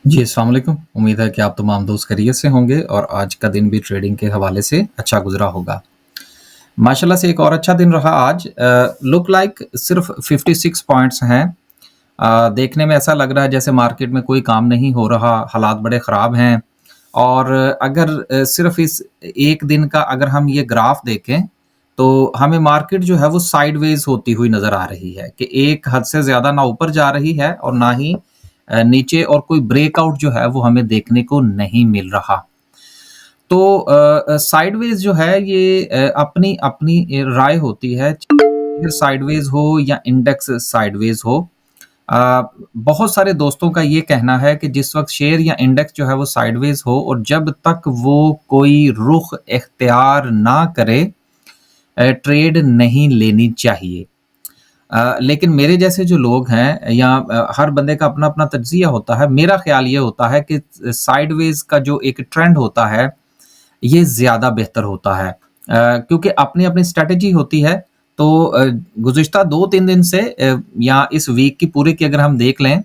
जी, अस्सलाम वालेकुम। उम्मीद है कि आप तमाम दोस्त खैरियत से होंगे और आज का दिन भी ट्रेडिंग के हवाले से अच्छा गुज़रा होगा। माशाल्लाह से एक और अच्छा दिन रहा आज। लुक लाइक सिर्फ़ 56 पॉइंट्स हैं। देखने में ऐसा लग रहा है जैसे मार्केट में कोई काम नहीं हो रहा, हालात बड़े ख़राब हैं और अगर सिर्फ़ इस एक दिन का अगर हम ये ग्राफ़ देखें, तो हमें मार्केट जो है वो साइडवेज़ होती हुई नज़र आ रही है कि एक हद से ज़्यादा ना ऊपर जा रही है और ना ही नीचे और कोई ब्रेकआउट जो है वो हमें देखने को नहीं मिल रहा। तो साइडवेज़ जो है ये अपनी अपनी राय होती है, चाहे साइडवेज़ हो या इंडेक्स साइडवेज़ हो। अ, बहुत सारे दोस्तों का ये कहना है कि जिस वक़्त शेयर या इंडेक्स जो है वो साइडवेज़ हो और जब तक वो कोई रुख इख्तियार ना करे ट्रेड नहीं लेनी चाहिए। लेकिन मेरे जैसे जो लोग हैं या हर बंदे का अपना-अपना तज्ज़िया होता है। मेरा ख़्याल ये होता है कि साइडवेज़ का जो एक ट्रेंड होता है, ये ज़्यादा बेहतर होता है। क्योंकि अपनी-अपनी स्ट्रैटेजी होती है, तो गुज़िश्ता 2-3 दिन से या इस वीक की पूरे की अगर हम देख लें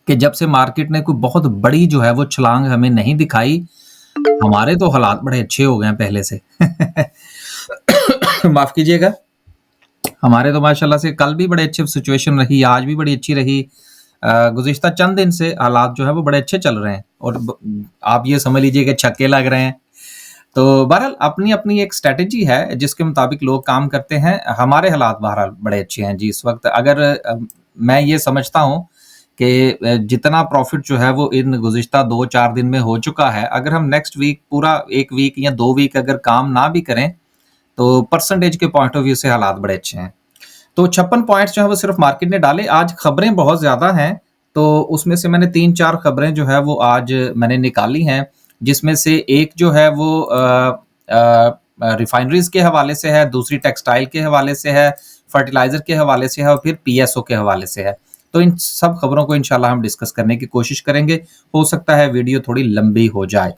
कि जब से मार्केट ने कोई बहुत बड़ी जो है वो छलांग हमें नहीं दिखाई, हमारे तो हालात बड़े अच्छे हो गए हैं पहले से। माफ़ कीजिएगा। हमारे तो माशाल्लाह से कल भी बड़े अच्छे सिचुएशन रही, आज भी बड़ी अच्छी रही। गुज़िश्ता चंद दिन से हालात जो है वो बड़े अच्छे चल रहे हैं और आप ये समझ लीजिए कि छक्के लग रहे हैं। तो बहरहाल अपनी-अपनी एक स्ट्रैटेजी है जिसके मुताबिक लोग काम करते हैं। हमारे हालात बहरहाल बड़े अच्छे हैं जी इस वक़्त। अगर मैं ये समझता हूँ कि जितना प्रॉफ़िट जो है वो इन गुज़िश्ता 2-4 दिन में हो चुका है, अगर हम नेक्स्ट वीक पूरा 1 वीक या 2 वीक अगर काम ना भी करें, तो परसेंटेज के पॉइंट ऑफ व्यू से हालात बड़े अच्छे हैं। तो 56 पॉइंट्स जो है वो सिर्फ मार्केट ने डाले। आज खबरें बहुत ज़्यादा हैं, तो उसमें से मैंने 3-4 खबरें जो है वो आज मैंने निकाली हैं, जिसमें से एक जो है वो रिफाइनरीज़ के हवाले से है, दूसरी टेक्सटाइल के हवाले से है, फर्टिलाइज़र के हवाले से है और फिर पीएसओ के हवाले से है। तो इन सब खबरों को इंशाल्लाह हम डिस्कस करने की कोशिश करेंगे। हो सकता है वीडियो थोड़ी लंबी हो जाए।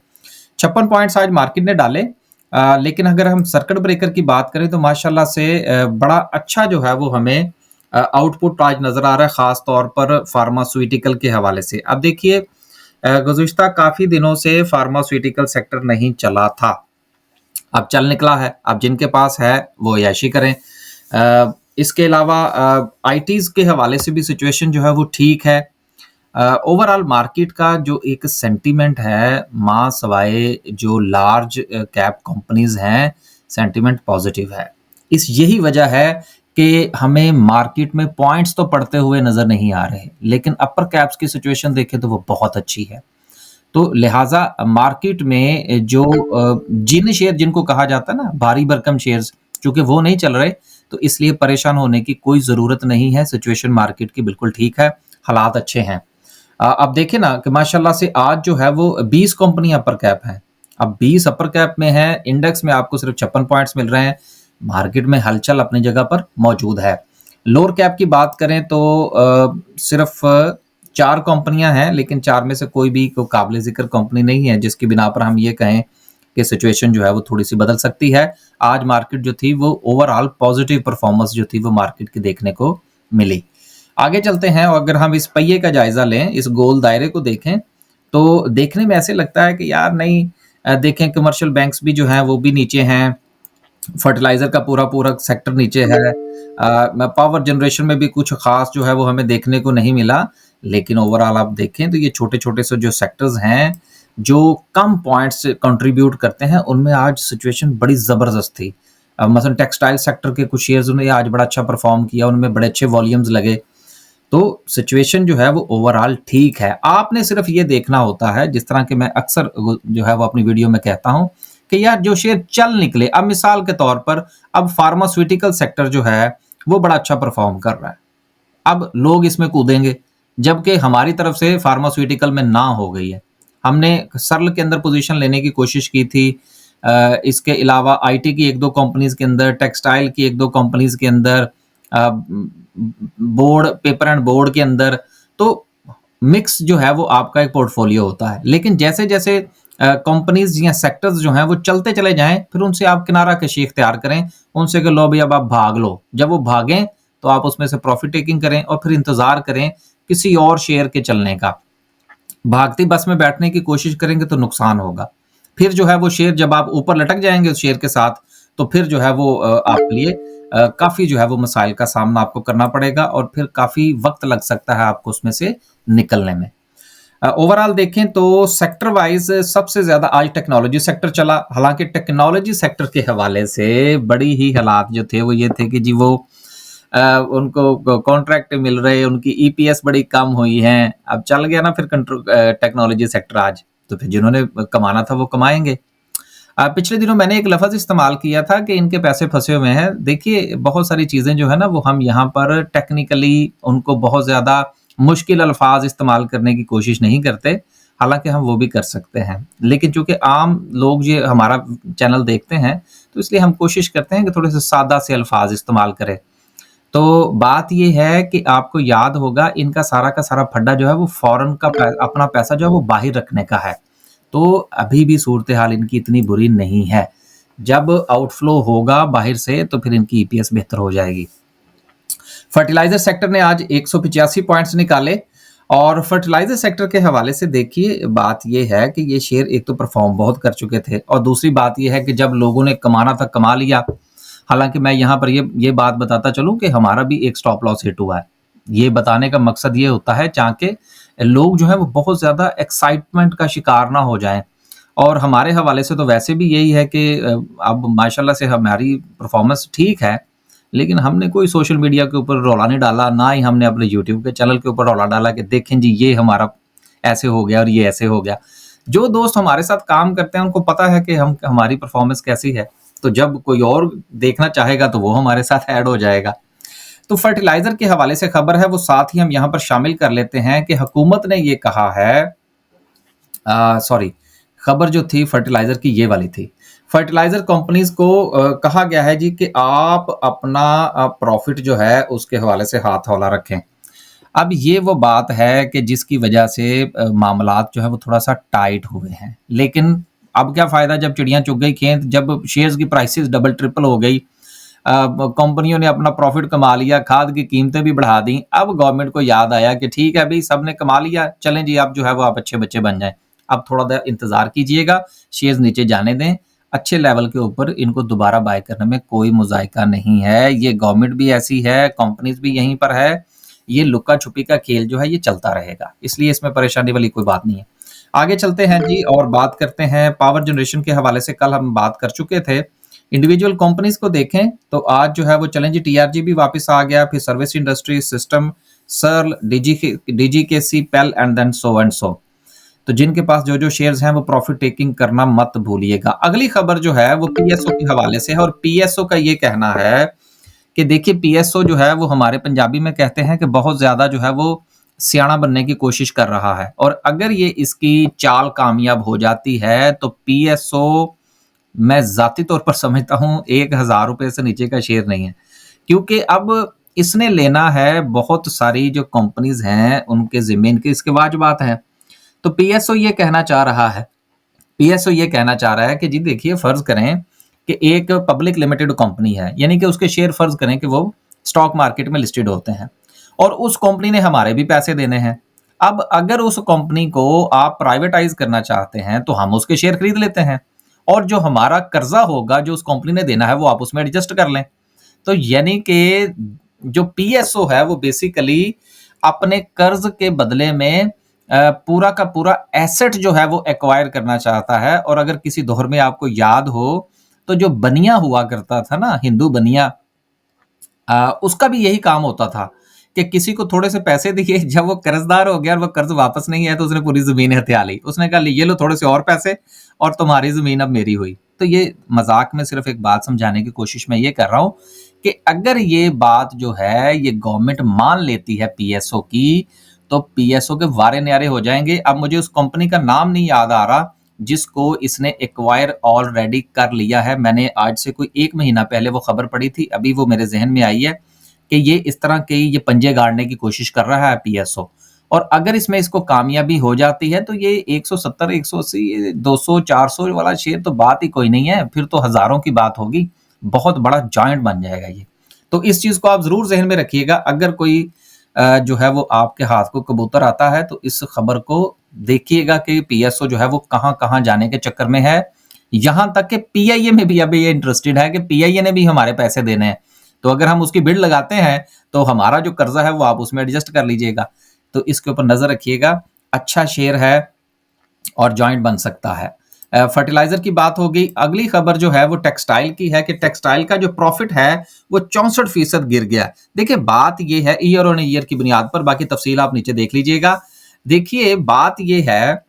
56 पॉइंट्स आज मार्केट ने डाले। लेकिन अगर हम सर्किट ब्रेकर की बात करें तो माशाल्लाह से बड़ा अच्छा जो है वो हमें आउटपुट आज नज़र आ रहा है, ख़ास तौर पर फार्मास्यूटिकल के हवाले से। अब देखिए गुज़िश्ता काफ़ी दिनों से फार्मास्यूटिकल सेक्टर नहीं चला था। अब चल निकला है, अब जिनके पास है वो ऐशी करें। इसके अलावा आईटीज़ के हवाले से भी सिचुएशन जो है वो ठीक है। ओवरऑल मार्केट का जो एक सेंटीमेंट है, माँ सवाए जो लार्ज कैप कंपनीज़ हैं, सेंटीमेंट पॉज़िटिव है। यही वजह है कि हमें मार्केट में पॉइंट्स तो पड़ते हुए नज़र नहीं आ रहे, लेकिन अपर कैप्स की सिचुएशन देखें तो वो बहुत अच्छी है। तो लिहाज़ा मार्केट में जो जिन शेयर जिनको कहा जाता है ना भारी भरकम शेयर्स, चूँकि वो नहीं चल रहे, तो इसलिए परेशान होने की कोई ज़रूरत नहीं है। सिचुएशन मार्केट की बिल्कुल ठीक है, हालात अच्छे हैं। अब देखिए ना कि माशाल्लाह से आज जो है वो 20 कंपनियाँ अपर कैप हैं। अब 20 अपर कैप में हैं, इंडेक्स में आपको सिर्फ़ 56 पॉइंट्स मिल रहे हैं। मार्केट में हलचल अपनी जगह पर मौजूद है। लोअर कैप की बात करें तो सिर्फ़ 4 कंपनियाँ हैं, लेकिन 4 में से कोई भी को काबिल ज़िक्र कंपनी नहीं है, जिसकी बिना पर हम ये कहें कि सिचुएशन जो है वो थोड़ी-सी बदल सकती है। आज मार्केट जो थी वो ओवरऑल पॉज़िटिव परफ़ॉर्मेंस जो थी वो मार्केट की देखने को मिली। आगे चलते हैं और अगर हम इस पहिए का जायज़ा लें, इस गोल दायरे को देखें, तो देखने में ऐसे लगता है कि यार नहीं देखें कमर्शियल बैंक्स भी जो हैं वो भी नीचे हैं, फर्टिलाइज़र का पूरा-पूरा सेक्टर नीचे है। पावर जनरेशन में भी कुछ ख़ास जो है वो हमें देखने को नहीं मिला, लेकिन ओवरऑल आप देखें तो ये छोटे-छोटे से जो सेक्टर्स हैं, जो कम पॉइंट्स कंट्रीब्यूट करते हैं, उनमें आज सिचुएशन बड़ी ज़बरदस्त थी। मसलन टेक्सटाइल सेक्टर के कुछ शेयर्स ने आज बड़ा अच्छा परफ़ॉर्म किया, उनमें बड़े अच्छे वॉल्यूम्स लगे। तो सिचुएशन जो है वो ओवरऑल ठीक है। आपने सिर्फ़ ये देखना होता है जिस तरह के मैं अक्सर वो जो है वो अपनी वीडियो में कहता हूँ कि यार जो शेयर चल निकले, अब मिसाल के तौर पर अब फार्मास्यूटिकल सेक्टर जो है वो बड़ा अच्छा परफ़ॉर्म कर रहा है। अब लोग इसमें कूदेंगे, जबकि हमारी तरफ से फार्मास्यूटिकल में ना हो गई है। हमने सर्ल के अंदर पोज़ीशन लेने की कोशिश की थी। इसके अलावा आईटी की 1-2 कंपनीज़ के अंदर, टेक्सटाइल की 1-2 कंपनीज़ के अंदर, अ, बोर्ड पेपर एंड बोर्ड के अंदर, तो मिक्स जो है वो आपका एक पोर्टफोलियो होता है। लेकिन जैसे-जैसे कंपनीज़ या सेक्टर्स जो हैं वो चलते चले जाएँ, फिर उनसे आप किनारा कशी इख्तियार करें, उनसे कि लो भई अब आप भाग लो। जब वो भागें, तो आप उसमें से प्रॉफ़िट टेकिंग करें और फिर इंतज़ार करें किसी और शेयर के चलने का। भागती बस में बैठने की कोशिश करेंगे तो नुकसान होगा। फिर जो है वो शेयर जब आप ऊपर लटक जाएँगे उस शेयर के साथ, तो फिर जो है वो आपके लिए काफ़ी जो है वो मसाइल का सामना आपको करना पड़ेगा और फिर काफ़ी वक़्त लग सकता है आपको उसमें से निकलने में। ओवरऑल देखें तो सेक्टर वाइज़ सबसे ज़्यादा आज टेक्नोलॉजी सेक्टर चला। हालाँकि टेक्नोलॉजी सेक्टर के हवाले से बड़ी ही हालात जो थे वो ये थे कि जी वो उनको कॉन्ट्रैक्ट मिल रहे, उनकी ईपीएस बड़ी कम हुई हैं। अब चल गया ना फिर टेक्नोलॉजी सेक्टर आज, तो फिर जिन्होंने कमाना था वो कमाएँगे। पिछले दिनों मैंने एक लफ़्ज़ इस्तेमाल किया था कि इनके पैसे फँसे हुए हैं। देखिए, बहुत सारी चीज़ें जो है ना वो हम यहाँ पर टेक्निकली उनको बहुत ज़्यादा मुश्किल अल्फ़ाज़ इस्तेमाल करने की कोशिश नहीं करते, हालाँकि हम वो भी कर सकते हैं। लेकिन चूँकि आम लोग ये हमारा चैनल देखते हैं, तो इसलिए हम कोशिश करते हैं कि थोड़े-से सादा से अल्फ़ाज़ इस्तेमाल करें। तो बात ये है कि आपको याद होगा इनका सारा का सारा फड्डा जो है वो फ़ॉरेन का अपना पैसा जो है वो बाहर रखने का है। तो अभी भी सूरत-ए-हाल इनकी इतनी बुरी नहीं है। जब आउटफ्लो होगा बाहर से तो फिर इनकी ईपीएस बेहतर हो जाएगी। फर्टिलाइज़र सेक्टर ने आज 185 पॉइंट्स निकाले और फर्टिलाइज़र सेक्टर के हवाले से देखिए बात ये है कि ये शेयर एक तो परफ़ॉर्म बहुत कर चुके थे और दूसरी बात ये है कि जब लोगों ने कमाना था कमा लिया। हालाँकि मैं यहाँ पर ये बात बताता चलूँ कि हमारा भी एक स्टॉप लॉस हिट हुआ है। ये बताने का मकसद ये होता है ताकि लोग जो हैं वो बहुत ज़्यादा एक्साइटमेंट का शिकार ना हो जाएँ और हमारे हवाले से तो वैसे भी यही है कि अब माशाल्लाह से हमारी परफ़ॉर्मेंस ठीक है, लेकिन हमने कोई सोशल मीडिया के ऊपर रौला नहीं डाला, ना ही हमने अपने यूट्यूब के चैनल के ऊपर रौला डाला कि देखें जी ये हमारा ऐसे हो गया और ये ऐसे हो गया। जो दोस्त हमारे साथ काम करते हैं उनको पता है कि हम हमारी परफ़ॉर्मेंस कैसी है, तो जब कोई और देखना चाहेगा तो वो हमारे साथ ऐड हो जाएगा। तो फर्टिलाइज़र के हवाले से खबर है वो साथ ही हम यहाँ पर शामिल कर लेते हैं कि हुकूमत ने ये कहा है सॉरी खबर जो थी फर्टिलाइज़र की ये वाली थी। फर्टिलाइज़र कंपनीज़ को कहा गया है जी कि आप अपना प्रॉफ़िट जो है उसके हवाले से हाथ हौला रखें। अब ये वो बात है कि जिसकी वजह से मामलात जो है वो थोड़ा-सा टाइट हुए हैं। लेकिन अब क्या फ़ायदा जब चिड़िया चुग गई खेत, जब शेयर्स की प्राइसेज़ डबल ट्रिपल हो गई। कंपनियों ने अपना प्रॉफ़िट कमा लिया, खाद की कीमतें भी बढ़ा दी। अब गवर्नमेंट को याद आया कि ठीक है भई सबने कमा लिया, चलें जी अब जो है वो आप अच्छे बच्चे बन जाएँ। अब थोड़ा देर इंतज़ार कीजिएगा, शेयर्स नीचे जाने दें, अच्छे लेवल के ऊपर इनको दोबारा बाय करने में कोई मुज़ायका नहीं है। ये गवर्नमेंट भी ऐसी है, कंपनीज़ भी यहीं पर है। ये लुका-छुपी का खेल जो है ये चलता रहेगा, इसलिए इसमें परेशानी वाली कोई बात नहीं है। आगे चलते हैं जी और बात करते हैं पावर जनरेशन के हवाले से कल हम बात कर चुके थे। इंडिविजुअल कंपनीज़ को देखें तो आज जो है वो चलें जी टीआरजी भी वापस आ गया, फिर सर्विस इंडस्ट्री, सिस्टम, सर्ल, डीजीकेसी, पेल एंड सो। तो जिनके पास जो-जो शेयर्स हैं वो प्रॉफिट टेकिंग करना मत भूलिएगा। अगली खबर जो है वो पीएसओ के हवाले से है और पीएसओ का ये कहना है कि देखिए पीएसओ जो है वो हमारे पंजाबी में कहते हैं कि बहुत ज़्यादा जो है वो सियाना बनने की कोशिश कर रहा है और अगर ये इसकी चाल कामयाब हो जाती है तो पीएसओ मैं ज़ाती तौर पर समझता हूँ ₹1000 से नीचे का शेयर नहीं है। क्योंकि अब इसने लेना है बहुत सारी जो कंपनीज़ हैं उनके ज़िम्मे इनकी इसके वाजिबात हैं। तो पीएसओ ये कहना चाह रहा है कि जी देखिए फ़र्ज़ करें कि एक पब्लिक लिमिटेड कंपनी है, यानी कि उसके शेयर फ़र्ज़ करें कि वो स्टॉक मार्केट में लिस्टेड होते हैं और उस कंपनी ने हमारे भी पैसे देने हैं। अब अगर उस कंपनी को आप प्राइवेटाइज़ करना चाहते हैं, तो हम उसके शेयर खरीद लेते हैं और जो हमारा कर्ज़ा होगा, जो उस कंपनी ने देना है, वो आप उसमें एडजस्ट कर लें। तो यानी कि जो पीएसओ है, वो बेसिकली अपने कर्ज़ के बदले में पूरा का पूरा एसेट जो है वो एक्वायर करना चाहता है और अगर किसी दौर में आपको याद हो, तो जो बनिया हुआ करता था ना, हिंदू बनिया उसका भी यही काम होता था कि किसी को थोड़े से पैसे दिए, जब वो कर्ज़दार हो गया और वो कर्ज़ वापस नहीं आया, तो उसने पूरी ज़मीन हथिया ली। उसने कहा, "ये लो थोड़े से और पैसे और तुम्हारी ज़मीन अब मेरी हुई।" तो ये मज़ाक में सिर्फ़ एक बात समझाने की कोशिश मैं ये कर रहा हूँ कि अगर ये बात जो है, ये गवर्नमेंट मान लेती है पीएसओ की, तो पीएसओ के वारे-न्यारे हो जाएँगे। अब मुझे उस कंपनी का नाम नहीं याद आ रहा, जिसको इसने एक्वायर ऑलरेडी कर लिया है। मैंने आज से कोई 1 महीना पहले वो खबर पढ़ी थी, अभी वो मेरे ज़हन में आई है कि ये इस तरह के ये पंजे गाड़ने की कोशिश कर रहा है पीएसओ और अगर इसमें इसको कामयाबी हो जाती है, तो ये 170, 180, 200, 400 वाला शेयर तो बात ही कोई नहीं है, फिर तो हज़ारों की बात होगी। बहुत बड़ा जायंट बन जाएगा ये। तो इस चीज़ को आप ज़रूर ज़हन में रखिएगा, अगर कोई जो है वो आपके हाथ को कबूतर आता है, तो इस खबर को देखिएगा कि पीएसओ जो है वो कहाँ-कहाँ जाने के चक्कर में है। यहाँ तक कि पीआईए में भी अभी ये इंटरेस्टेड है कि पीआईए ने भी हमारे पैसे देने हैं। तो अगर हम उसकी बिड लगाते हैं, तो हमारा जो कर्जा है वो आप उसमें एडजस्ट कर लीजिएगा। तो इसके ऊपर नज़र रखिएगा। अच्छा शेयर है और जॉइंट बन सकता है। फर्टिलाइजर की बात हो गई। अगली खबर जो है वो टेक्सटाइल की है कि टेक्सटाइल का जो प्रॉफिट है वो 64% गिर गया। देखिए बात ये है ईयर ऑन ईयर की बुनियाद पर, बाकी तफसील आप नीचे देख लीजिएगा। देखिए बात ये है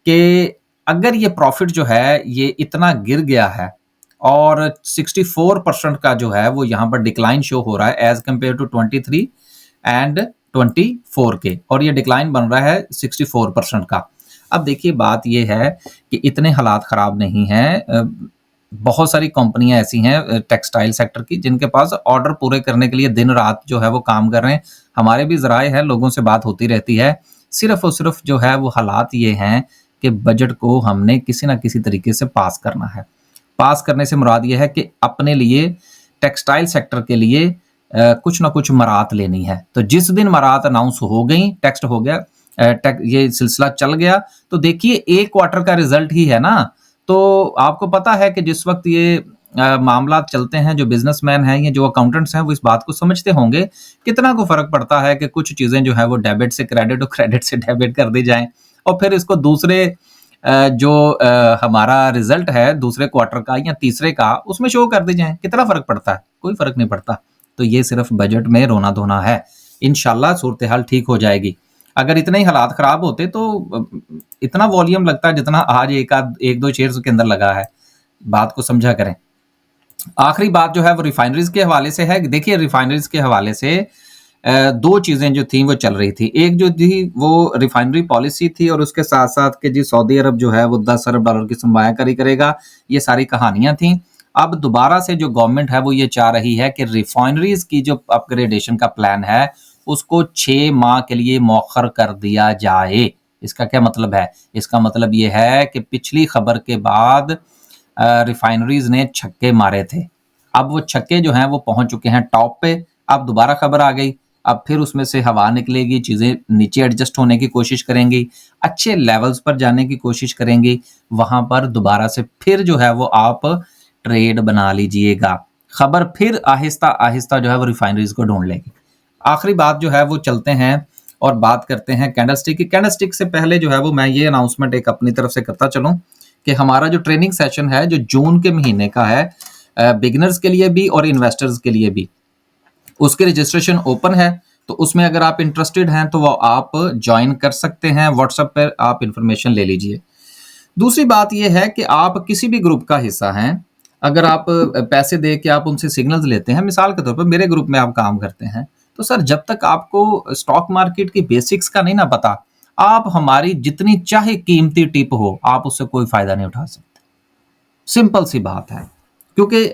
कि अगर ये प्रॉफिट जो है ये इतना गिर गया है और 64% का जो है वो यहाँ पर डिक्लाइन शो हो रहा है एज कंपेयर टू 23 एंड 24 के, और ये डिक्लाइन बन रहा है 64% का। अब देखिए बात ये है कि इतने हालात ख़राब नहीं हैं। बहुत सारी कंपनियां ऐसी हैं टेक्सटाइल सेक्टर की जिनके पास ऑर्डर पूरे करने के लिए दिन रात जो है वो काम कर रहे हैं। हमारे भी ज़राए हैं, लोगों से बात होती रहती है। सिर्फ और सिर्फ जो है वो हालात ये हैं कि बजट को हमने किसी ना किसी तरीके से पास करना है। पास करने से मुराद ये है कि अपने लिए टेक्सटाइल सेक्टर के लिए कुछ ना कुछ मराहत लेनी है। तो जिस दिन मराहत अनाउंस हो गई, टेक्स्ट हो गया, ये सिलसिला चल गया, तो देखिए एक क्वार्टर का रिजल्ट ही है ना। तो आपको पता है कि जिस वक्त ये मामला चलते हैं, जो बिजनेसमैन हैं या जो अकाउंटेंट्स हैं वो इस बात को समझते होंगे कितना को फर्क पड़ता है कि कुछ चीजें जो है वो डेबिट से क्रेडिट और क्रेडिट से डेबिट कर दी जाएं, और फिर इसको दूसरे जो हमारा रिजल्ट है दूसरे क्वार्टर का या तीसरे का उसमें शो कर दी जाए। कितना फर्क पड़ता है? कोई फर्क नहीं पड़ता। तो ये सिर्फ बजट में रोना धोना है। इंशाल्लाह सूरत हाल ठीक हो जाएगी। अगर इतने ही हालात खराब होते तो इतना वॉल्यूम लगता है जितना आज एक दो शेयर्स के अंदर लगा है। बात को समझा करें। आखिरी बात जो है वो रिफाइनरीज के हवाले से है। देखिए रिफाइनरीज के हवाले से दो चीजें जो थी वो चल रही थी। एक जो थी वो रिफाइनरी पॉलिसी थी, और उसके साथ साथ कि जी सऊदी अरब जो है वो 10 अरब डॉलर की सरमायाकारी करेगा। ये सारी कहानियां थी। अब दोबारा से जो गवर्नमेंट है वो ये चाह रही है कि रिफाइनरीज की जो अपग्रेडेशन का प्लान है उसको 6 माह के लिए मौखर कर दिया जाए। इसका क्या मतलब है? इसका मतलब ये है कि पिछली खबर के बाद रिफाइनरीज ने छक्के मारे थे। अब वो छक्के जो हैं वो पहुंच चुके हैं टॉप पे। अब दोबारा खबर आ गई, अब फिर उसमें से हवा निकलेगी, चीजें नीचे एडजस्ट होने की कोशिश करेंगी, अच्छे लेवल्स पर जाने की कोशिश करेंगी। वहां पर दोबारा से फिर जो है वो आप ट्रेड बना लीजिएगा। खबर फिर आहिस्ता आहिस्ता जो है वो रिफाइनरीज को ढूंढ लेगी। आखिरी बात जो है वो चलते हैं और बात करते हैं कैंडलस्टिक की। कैंडलस्टिक से पहले जो है वो मैं ये अनाउंसमेंट एक अपनी तरफ से करता चलूं कि हमारा जो ट्रेनिंग सेशन है जो जून के महीने का है, बिगिनर्स के लिए भी और इन्वेस्टर्स के लिए भी, उसके रजिस्ट्रेशन ओपन है। तो उसमें अगर आप इंटरेस्टेड हैं तो वो आप ज्वाइन कर सकते हैं। व्हाट्सएप पर आप इंफॉर्मेशन ले लीजिए। दूसरी बात यह है कि आप किसी भी ग्रुप का हिस्सा हैं, अगर आप पैसे दे के आप उनसे सिग्नल्स लेते हैं, मिसाल के तौर पर मेरे ग्रुप में आप काम करते हैं, तो सर जब तक आपको स्टॉक मार्केट की बेसिक्स का नहीं ना पता, आप हमारी जितनी चाहे कीमती टिप हो आप उससे कोई फायदा नहीं उठा सकते। सिंपल सी बात है। क्योंकि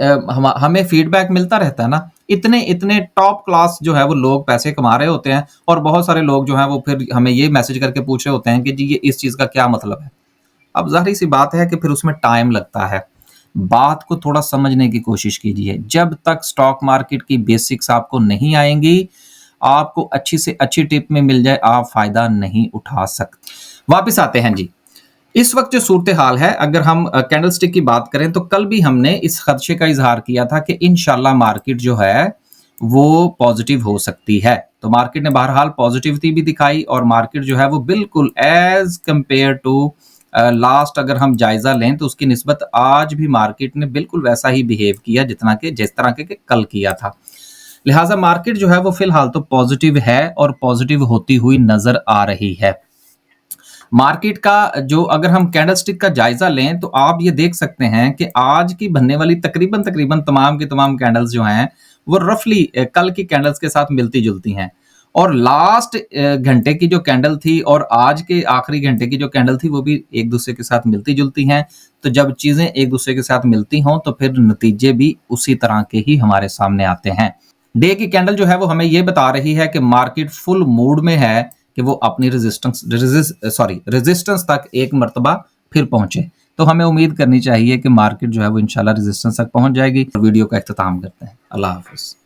हमें फीडबैक मिलता रहता है ना, इतने इतने टॉप क्लास जो है वो लोग पैसे कमा रहे होते हैं, और बहुत सारे लोग जो हैं वो फिर हमें ये मैसेज करके पूछ रहे होते हैं कि जी ये इस चीज़ का क्या मतलब है। अब ज़ाहिर सी बात है कि फिर उसमें टाइम लगता है। बात को थोड़ा समझने की कोशिश कीजिए। जब तक स्टॉक मार्केट की बेसिक्स आपको नहीं आएंगी, आपको अच्छी से अच्छी टिप में मिल जाए, आप फायदा नहीं उठा सकते। वापस आते हैं जी। इस वक्त जो सूरत हाल है, अगर हम कैंडलस्टिक की बात करें तो कल भी हमने इस खदशे का इजहार किया था कि इंशाल्लाह मार्केट जो है वो पॉजिटिव हो सकती है। तो मार्केट ने बहरहाल पॉजिटिविटी भी दिखाई, और मार्केट जो है वो बिल्कुल एज कंपेयर टू लास्ट अगर हम जायजा लें तो उसकी निस्बत आज भी मार्केट ने बिल्कुल वैसा ही बिहेव किया जिस तरह के कल किया था। लिहाजा मार्केट जो है वो फिलहाल तो पॉजिटिव है और पॉजिटिव होती हुई नजर आ रही है। मार्केट का जो अगर हम कैंडलस्टिक का जायजा लें तो आप ये देख सकते हैं कि आज की बनने वाली तकरीबन तमाम की तमाम कैंडल्स जो हैं वो रफली कल की कैंडल्स के साथ मिलती जुलती हैं, और लास्ट घंटे की जो कैंडल थी और आज के आखिरी घंटे की जो कैंडल थी वो भी एक दूसरे के साथ मिलती जुलती हैं। तो जब चीजें एक दूसरे के साथ मिलती हों तो फिर नतीजे भी उसी तरह के ही हमारे सामने आते हैं। डे की कैंडल जो है वो हमें ये बता रही है कि मार्केट फुल मूड में है कि वो अपनी रेजिस्टेंस तक एक मर्तबा फिर पहुंचे। तो हमें उम्मीद करनी चाहिए कि मार्केट जो है वो इंशाल्लाह रेजिस्टेंस तक पहुंच जाएगी। वीडियो का इख्तिताम करते हैं। अल्लाह हाफिज।